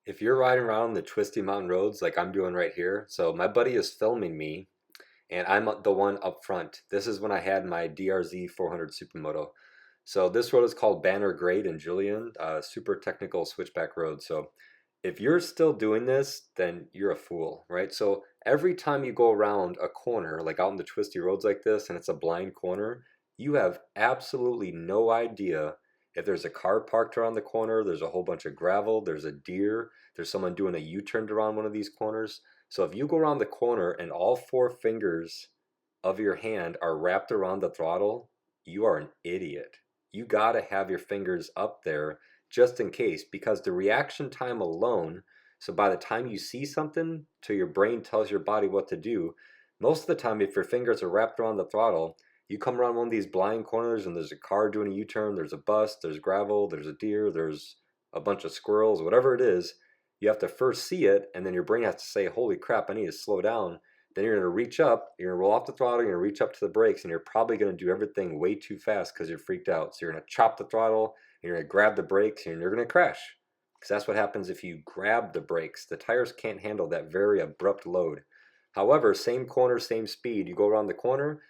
If you're riding around the twisty mountain roads like I'm doing right here, so my buddy is filming me and I'm the one up front. This is when I had my DRZ 400 Supermoto. So this road is called Banner Grade in Julian, super technical switchback road. So if you're still doing this, then you're a fool, right? So every time you go around a corner, like out in the twisty roads like this, and it's a blind corner, you have absolutely no idea if there's a car parked around the corner, there's a whole bunch of gravel, there's a deer, there's someone doing a U-turn around one of these corners. So if you go around the corner and all four fingers of your hand are wrapped around the throttle, you are an idiot. You gotta have your fingers up there just in case, because the reaction time alone, so by the time you see something till your brain tells your body what to do, most of the time if your fingers are wrapped around the throttle, you come around one of these blind corners and there's a car doing a U-turn, there's a bus, there's gravel, there's a deer, there's a bunch of squirrels, whatever it is, you have to first see it and then your brain has to say, holy crap, I need to slow down. Then you're going to reach up, you're going to roll off the throttle, you're going to reach up to the brakes, and you're probably going to do everything way too fast because you're freaked out. So you're going to chop the throttle, and you're going to grab the brakes, and you're going to crash. Because that's what happens if you grab the brakes. The tires can't handle that very abrupt load. However, same corner, same speed. You go around the corner,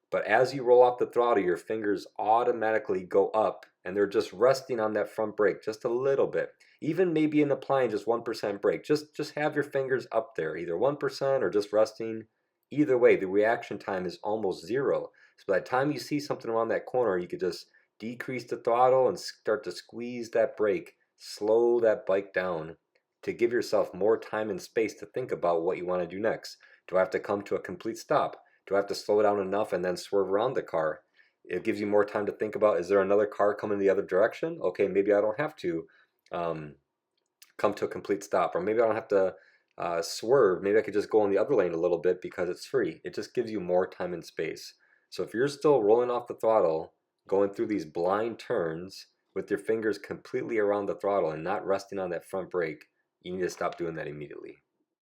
but as you roll off the throttle, your fingers automatically go up, and they're just resting on that front brake just a little bit. Even maybe in applying just 1% brake, just have your fingers up there, either 1% or just resting. Either way, the reaction time is almost zero. So by the time you see something around that corner, you could just decrease the throttle and start to squeeze that brake, slow that bike down to give yourself more time and space to think about what you want to do next. Do I have to come to a complete stop? Do I have to slow down enough and then swerve around the car? It gives you more time to think about, is there another car coming the other direction? Okay, maybe I don't have to um, come to a complete stop, or maybe I don't have to swerve. Maybe I could just go in the other lane a little bit because it's free. It just gives you more time and space. So if you're still rolling off the throttle, going through these blind turns with your fingers completely around the throttle and not resting on that front brake, you need to stop doing that immediately.